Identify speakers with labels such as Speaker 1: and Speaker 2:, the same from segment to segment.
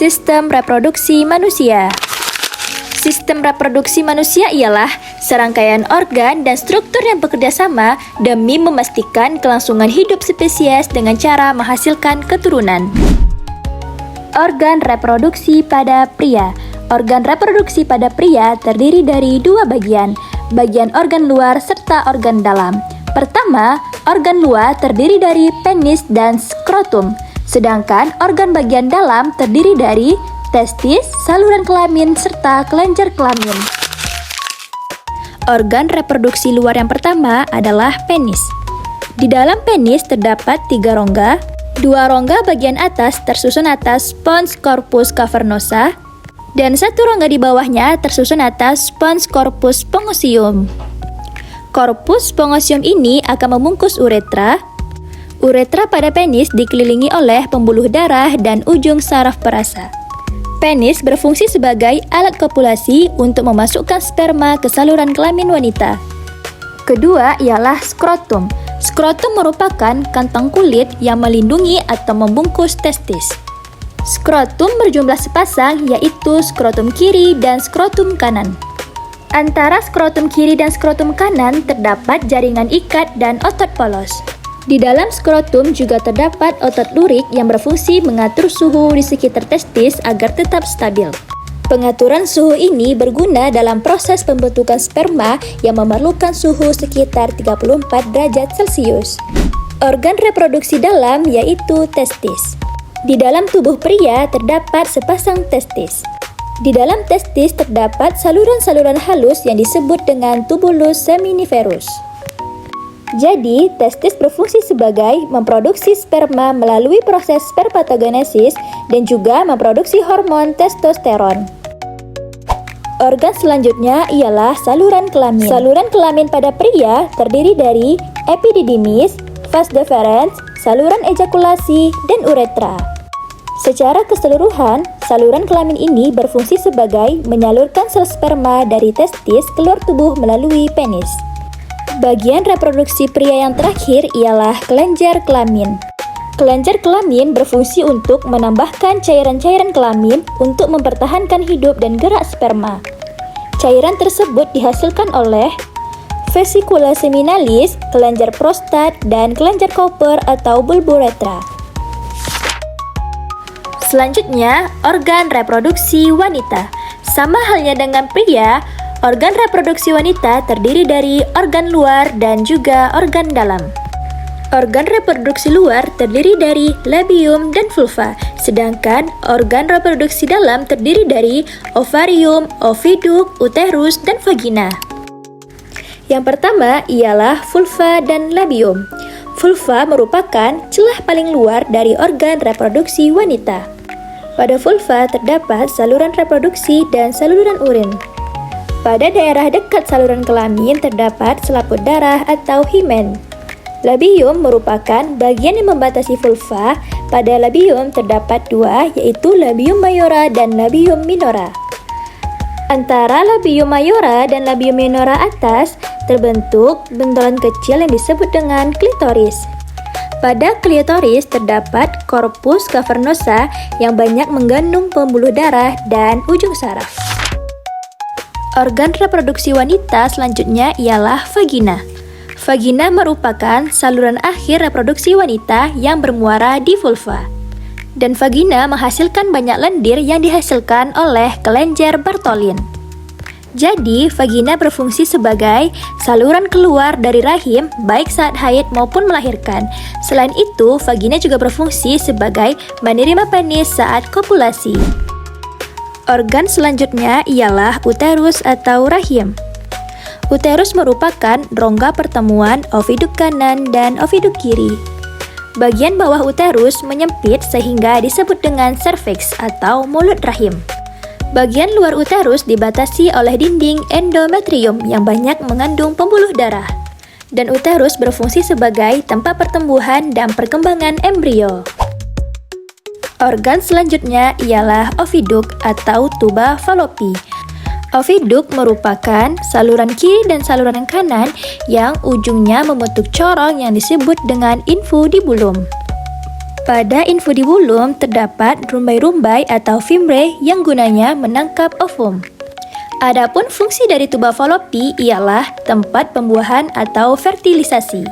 Speaker 1: Sistem reproduksi manusia. Sistem reproduksi manusia ialah serangkaian organ dan struktur yang bekerja sama demi memastikan kelangsungan hidup spesies dengan cara menghasilkan keturunan. Organ reproduksi pada pria. Organ reproduksi pada pria terdiri dari dua bagian organ luar serta organ dalam. Pertama, organ luar terdiri dari penis dan skrotum, sedangkan organ bagian dalam terdiri dari testis, saluran kelamin, serta kelenjar kelamin. Organ reproduksi luar yang pertama adalah penis. Di dalam penis terdapat 3 rongga. 2 rongga bagian atas tersusun atas pons corpus cavernosa, dan 1 rongga di bawahnya tersusun atas pons corpus spongiosum. Corpus spongiosum ini akan membungkus uretra. Uretra pada penis dikelilingi oleh pembuluh darah dan ujung saraf perasa. Penis berfungsi sebagai alat kopulasi untuk memasukkan sperma ke saluran kelamin wanita. Kedua ialah skrotum. Skrotum merupakan kantong kulit yang melindungi atau membungkus testis. Skrotum berjumlah sepasang, yaitu skrotum kiri dan skrotum kanan. Antara skrotum kiri dan skrotum kanan terdapat jaringan ikat dan otot polos. Di dalam skrotum juga terdapat otot lurik yang berfungsi mengatur suhu di sekitar testis agar tetap stabil. Pengaturan suhu ini berguna dalam proses pembentukan sperma yang memerlukan suhu sekitar 34 derajat Celcius. Organ reproduksi dalam yaitu testis. Di dalam tubuh pria terdapat sepasang testis. Di dalam testis terdapat saluran-saluran halus yang disebut dengan tubulus seminiferus. Jadi, testis berfungsi sebagai memproduksi sperma melalui proses spermatogenesis dan juga memproduksi hormon testosteron. Organ selanjutnya ialah saluran kelamin. Saluran kelamin pada pria terdiri dari epididymis, vas deferens, saluran ejakulasi, dan uretra. Secara keseluruhan, saluran kelamin ini berfungsi sebagai menyalurkan sel sperma dari testis keluar tubuh melalui penis. Bagian reproduksi pria yang terakhir ialah kelenjar kelamin. Kelenjar kelamin berfungsi untuk menambahkan cairan-cairan kelamin untuk mempertahankan hidup dan gerak sperma. Cairan tersebut dihasilkan oleh vesicula seminalis, kelenjar prostat, dan kelenjar Cooper atau bulburetra. Selanjutnya, organ reproduksi wanita. Sama halnya dengan pria, organ reproduksi wanita terdiri dari organ luar dan juga organ dalam. Organ reproduksi luar terdiri dari labium dan vulva, sedangkan organ reproduksi dalam terdiri dari ovarium, oviduk, uterus, dan vagina. Yang pertama ialah vulva dan labium. Vulva merupakan celah paling luar dari organ reproduksi wanita. Pada vulva terdapat saluran reproduksi dan saluran urin. Pada daerah dekat saluran kelamin terdapat selaput darah atau himen. Labium merupakan bagian yang membatasi vulva. Pada labium terdapat 2, yaitu labium mayora dan labium minora. Antara labium mayora dan labium minora atas terbentuk bentolan kecil yang disebut dengan klitoris. Pada klitoris terdapat corpus cavernosa yang banyak mengandung pembuluh darah dan ujung saraf. Organ reproduksi wanita selanjutnya ialah vagina. Vagina merupakan saluran akhir reproduksi wanita yang bermuara di vulva. Dan vagina menghasilkan banyak lendir yang dihasilkan oleh kelenjar Bartholin. Jadi, vagina berfungsi sebagai saluran keluar dari rahim baik saat haid maupun melahirkan. Selain itu, vagina juga berfungsi sebagai menerima penis saat kopulasi. Organ selanjutnya ialah uterus atau rahim. Uterus merupakan rongga pertemuan oviduk kanan dan oviduk kiri. Bagian bawah uterus menyempit sehingga disebut dengan serviks atau mulut rahim. Bagian luar uterus dibatasi oleh dinding endometrium yang banyak mengandung pembuluh darah. Dan uterus berfungsi sebagai tempat pertumbuhan dan perkembangan embrio. Organ selanjutnya ialah oviduk atau tuba Fallopi. Oviduk merupakan saluran kiri dan saluran kanan yang ujungnya membentuk corong yang disebut dengan infundibulum. Pada infundibulum terdapat rumbai-rumbai atau fimbre yang gunanya menangkap ovum. Adapun fungsi dari tuba falopi ialah tempat pembuahan atau fertilisasi.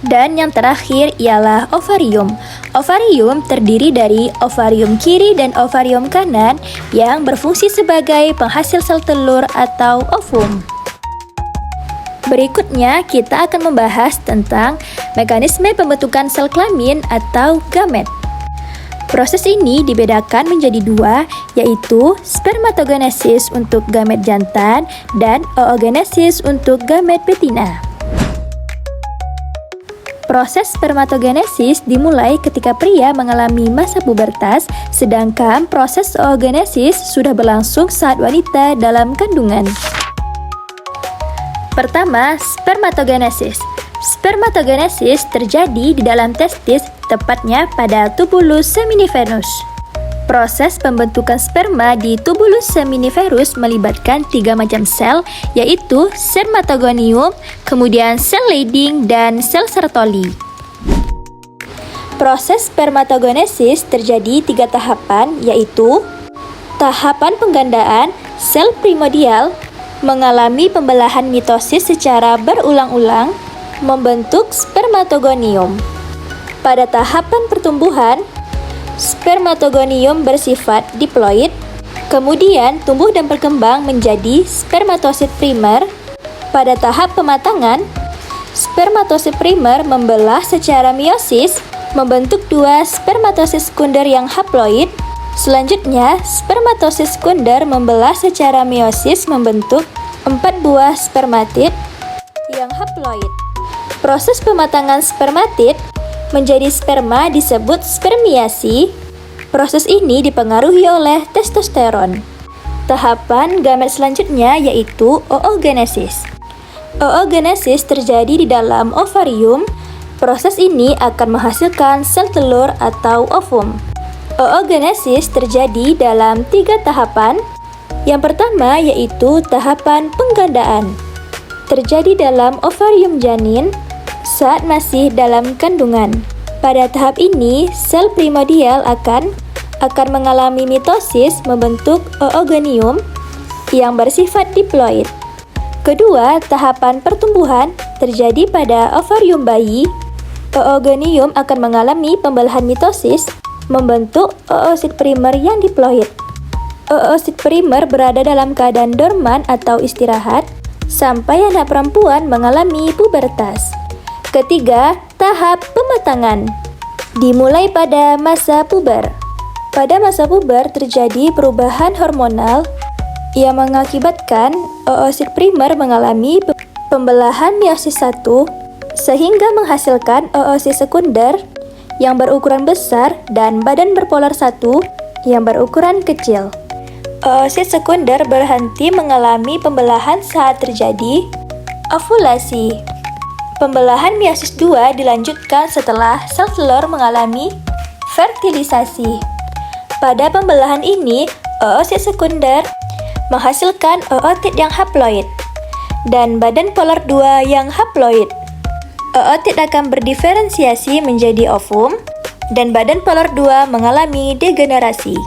Speaker 1: Dan yang terakhir ialah ovarium. Ovarium terdiri dari ovarium kiri dan ovarium kanan yang berfungsi sebagai penghasil sel telur atau ovum. Berikutnya, kita akan membahas tentang mekanisme pembentukan sel kelamin atau gamet. Proses ini dibedakan menjadi dua, yaitu spermatogenesis untuk gamet jantan dan oogenesis untuk gamet betina. Proses spermatogenesis dimulai ketika pria mengalami masa pubertas, sedangkan proses oogenesis sudah berlangsung saat wanita dalam kandungan. Pertama, spermatogenesis. Spermatogenesis terjadi di dalam testis, tepatnya pada tubulus seminiferus. Proses pembentukan sperma di tubulus seminiferus melibatkan 3 macam sel, yaitu spermatogonium, kemudian sel Leydig, dan sel Sertoli. Proses spermatogenesis terjadi 3 tahapan, yaitu tahapan penggandaan, sel primordial, mengalami pembelahan mitosis secara berulang-ulang, membentuk spermatogonium. Pada tahapan pertumbuhan, spermatogonium bersifat diploid, kemudian tumbuh dan berkembang menjadi spermatosit primer. Pada tahap pematangan, spermatosit primer membelah secara meiosis, membentuk 2 spermatosit sekunder yang haploid. Selanjutnya, spermatosit sekunder membelah secara meiosis membentuk 4 buah spermatid yang haploid. Proses pematangan spermatid menjadi sperma disebut spermiasi. Proses ini dipengaruhi oleh testosteron. Tahapan gamet selanjutnya yaitu oogenesis. Oogenesis terjadi di dalam ovarium. Proses ini akan menghasilkan sel telur atau ovum. Oogenesis terjadi dalam 3 tahapan. Yang pertama yaitu tahapan penggandaan. Terjadi dalam ovarium janin saat masih dalam kandungan. Pada tahap ini, sel primordial akan mengalami mitosis membentuk oogonium yang bersifat diploid. Kedua, tahapan pertumbuhan terjadi pada ovarium bayi. Oogonium akan mengalami pembelahan mitosis membentuk oosit primer yang diploid. Oosit primer berada dalam keadaan dorman atau istirahat sampai anak perempuan mengalami pubertas. Ketiga, tahap pematangan dimulai pada masa puber. Pada masa puber terjadi perubahan hormonal yang mengakibatkan oosit primer mengalami pembelahan meiosis 1 sehingga menghasilkan oosit sekunder yang berukuran besar dan badan berpolar 1 yang berukuran kecil. Oosit sekunder berhenti mengalami pembelahan saat terjadi ovulasi. Pembelahan meiosis 2 dilanjutkan setelah sel telur mengalami fertilisasi. Pada pembelahan ini, oosit sekunder menghasilkan ootit yang haploid dan badan polar 2 yang haploid. Ootit akan berdiferensiasi menjadi ovum dan badan polar 2 mengalami degenerasi.